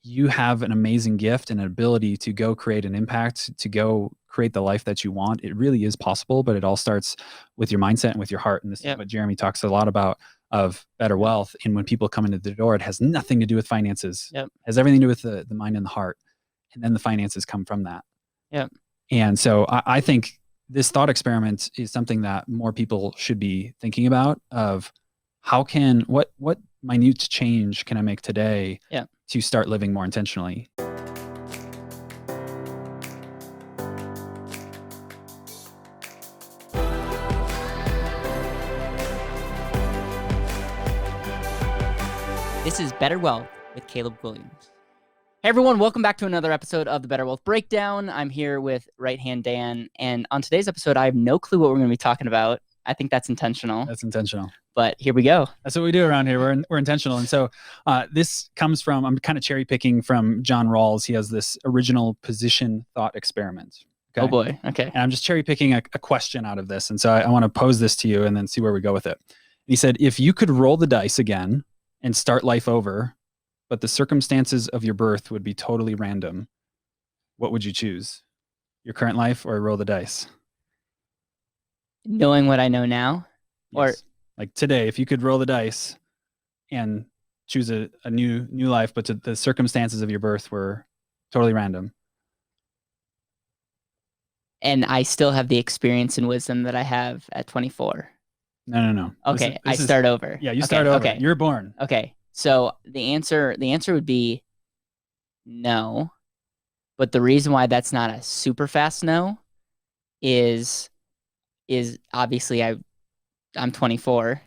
you have an amazing gift and an ability to go create an impact, to go create the life that you want. It really is possible, but it all starts with your mindset and with your heart. And this is what Jeremy talks a lot about of better wealth. And when people come into the door, it has nothing to do with finances. It has everything to do with the mind and the heart. And then the finances come from that. And so I think this thought experiment is something that more people should be thinking about of what minute change can I make today to start living more intentionally? This is Better Wealth with Caleb Guilliams. Hey everyone, welcome back to another episode of the Better Wealth Breakdown. I'm here with Right Hand Dan, and on today's episode, I have no clue what we're going to be talking about. I think that's intentional. That's intentional. But here we go. That's what we do around here. We're intentional. And so this comes from, I'm kind of cherry picking from John Rawls. He has this original position thought experiment. Okay? Oh boy. Okay. And I'm just cherry picking a question out of this. And so I want to pose this to you and then see where we go with it. He said, if you could roll the dice again and start life over, but the circumstances of your birth would be totally random, what would you choose? Your current life or roll the dice? Knowing what I know now? Yes. Or like today, if you could roll the dice and choose a new life, but the circumstances of your birth were totally random. And I still have the experience and wisdom that I have at 24. No. Okay, I start over. Yeah, you start over. Okay. You're born. Okay, so the answer would be no. But the reason why that's not a super fast no is obviously I'm 24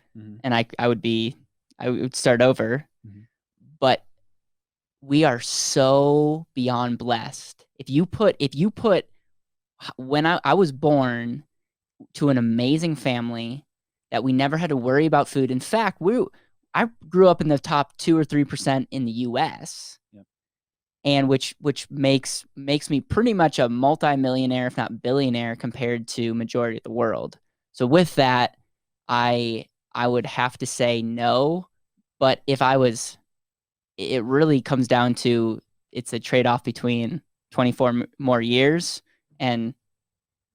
and I would start over. But we are so beyond blessed. If you put when I was born to an amazing family that we never had to worry about food. In fact, I grew up in the top 2 or 3% in the US. And which makes me pretty much a multi-millionaire, if not billionaire, compared to majority of the world. So with that, I would have to say no. But it really comes down to it's a trade-off between 24 more years and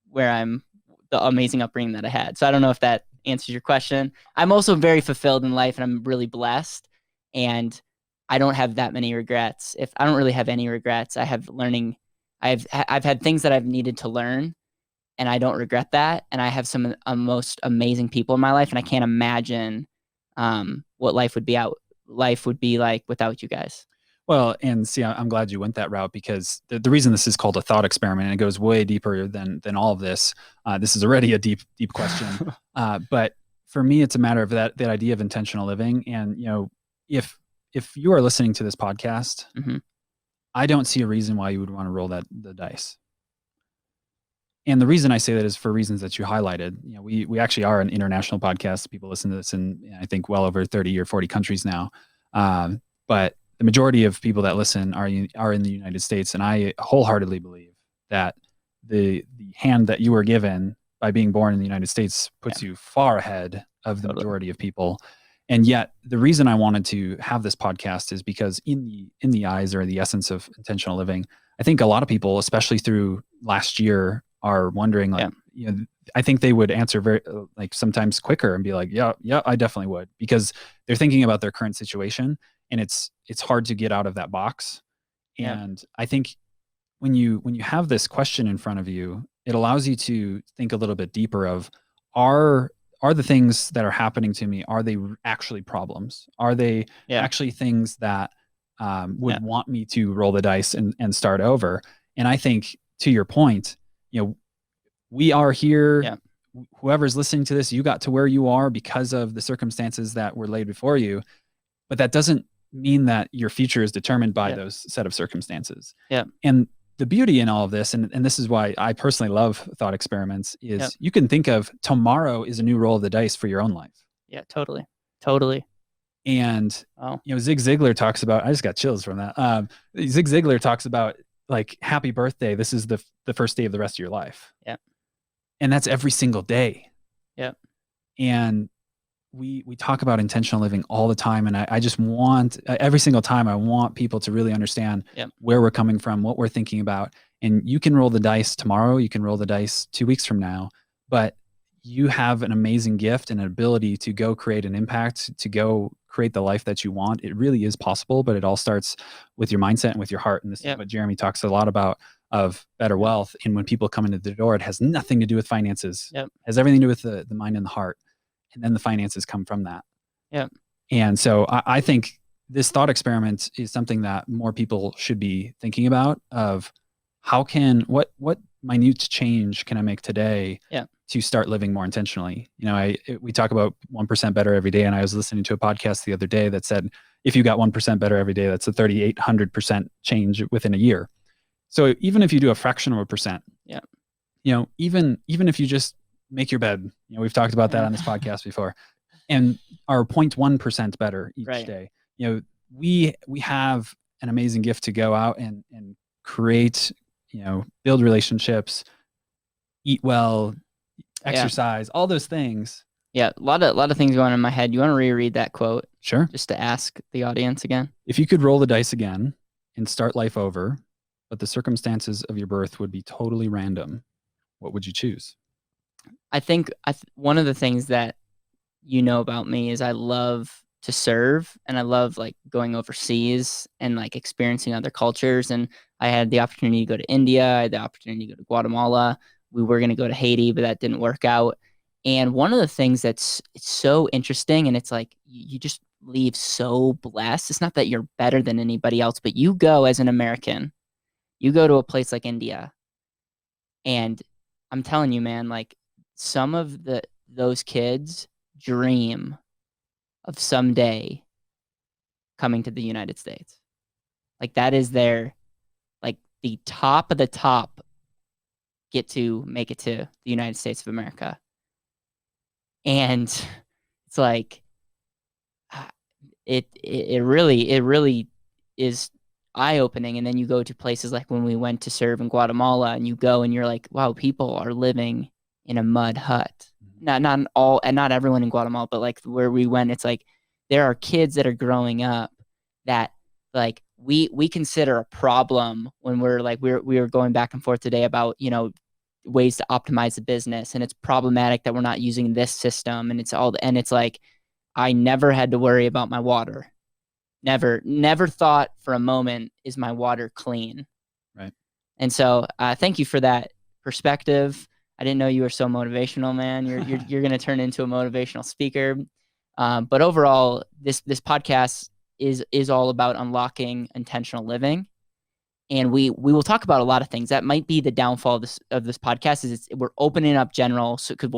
where I'm the amazing upbringing that I had. So I don't know if that answers your question. I'm also very fulfilled in life and I'm really blessed. And I don't have that many regrets. If I don't really have any regrets, I have learning. I've had things that I've needed to learn, and I don't regret that. And I have some most amazing people in my life, and I can't imagine what life would be like without you guys. Well, and see, I'm glad you went that route because the reason this is called a thought experiment, and it goes way deeper than all of this. This is already a deep question, but for me, it's a matter of that idea of intentional living, and if you are listening to this podcast, I don't see a reason why you would want to roll the dice. And the reason I say that is for reasons that you highlighted. We actually are an international podcast. People listen to this in, I think, well over 30 or 40 countries now. But the majority of people that listen are in the United States. And I wholeheartedly believe that the hand that you were given by being born in the United States puts you far ahead of the majority of people. And yet the reason I wanted to have this podcast is because in the eyes or the essence of intentional living, I think a lot of people, especially through last year, are wondering I think they would answer very sometimes quicker and be like, yeah, I definitely would, because they're thinking about their current situation and it's hard to get out of that box. And I think when you have this question in front of you, it allows you to think a little bit deeper of are the things that are happening to me, are they actually problems? Are they actually things that would want me to roll the dice and start over? And I think, to your point, we are here. Whoever's listening to this, you got to where you are because of the circumstances that were laid before you. But that doesn't mean that your future is determined by those set of circumstances. And the beauty in all of this, and this is why I personally love thought experiments, is you can think of tomorrow is a new roll of the dice for your own life. Yeah, totally. And Zig Ziglar talks about, I just got chills from that. Zig Ziglar talks about happy birthday. This is the first day of the rest of your life. And that's every single day. And we talk about intentional living all the time. And I just want, every single time, I want people to really understand where we're coming from, what we're thinking about. And you can roll the dice tomorrow. You can roll the dice 2 weeks from now, but you have an amazing gift and an ability to go create an impact, to go create the life that you want. It really is possible, but it all starts with your mindset and with your heart. And this is what Jeremy talks a lot about of BetterWealth. And when people come into the door, it has nothing to do with finances. It has everything to do with the mind and the heart. And then the finances come from that. And so I think this thought experiment is something that more people should be thinking about of what minute change can I make today to start living more intentionally? You know, we talk about 1% better every day. And I was listening to a podcast the other day that said, if you got 1% better every day, that's a 3,800% change within a year. So even if you do a fraction of a percent, you know, even if you just make your bed, you know, we've talked about that on this podcast before, and are 0.1% better each day. You know, we have an amazing gift to go out and create, you know, build relationships, eat well, exercise, all those things. A lot of things going on in my head. You want to reread that quote? Sure. Just to ask the audience again. If you could roll the dice again and start life over, but the circumstances of your birth would be totally random, what would you choose? I think one of the things that you know about me is I love to serve, and I love like going overseas and like experiencing other cultures. And I had the opportunity to go to India. I had the opportunity to go to Guatemala. We were going to go to Haiti, but that didn't work out. And one of the things it's so interesting, and it's like you just leave so blessed. It's not that you're better than anybody else, but you go as an American, you go to a place like India, and I'm telling you, man, like some of those kids dream of someday coming to the United States. Like that is their, like the top of the top get to make it to the United States of America. And it's like, it really is eye-opening. And then you go to places like when we went to serve in Guatemala, and you go and you're like, wow, people are living in a mud hut. Not all, and not everyone in Guatemala, but like where we went, it's like there are kids that are growing up that like we consider a problem when we're like we were going back and forth today about, you know, ways to optimize the business, and it's problematic that we're not using this system, and it's like I never had to worry about my water. Never thought for a moment, is my water clean? Right. And so thank you for that perspective. I didn't know you were so motivational, man. You're going to turn into a motivational speaker. But overall, this podcast is all about unlocking intentional living. And we will talk about a lot of things. That might be the downfall of this podcast is we're opening up general. So because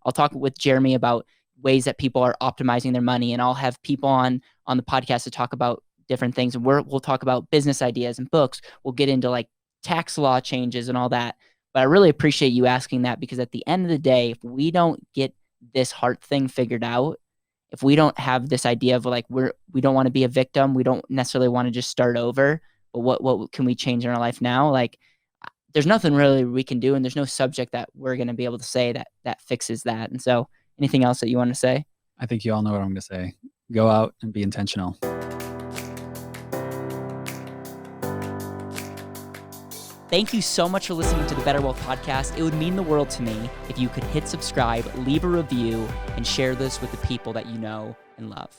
I'll talk with Jeremy about ways that people are optimizing their money, and I'll have people on the podcast to talk about different things. And we'll talk about business ideas and books. We'll get into like tax law changes and all that. But I really appreciate you asking that, because at the end of the day, if we don't get this heart thing figured out, if we don't have this idea of like we don't want to be a victim, we don't necessarily want to just start over, but what can we change in our life now? Like there's nothing really we can do, and there's no subject that we're going to be able to say that fixes that. And so anything else that you want to say? I think you all know what I'm going to say. Go out and be intentional. Thank you so much for listening to the BetterWealth podcast. It would mean the world to me if you could hit subscribe, leave a review, and share this with the people that you know and love.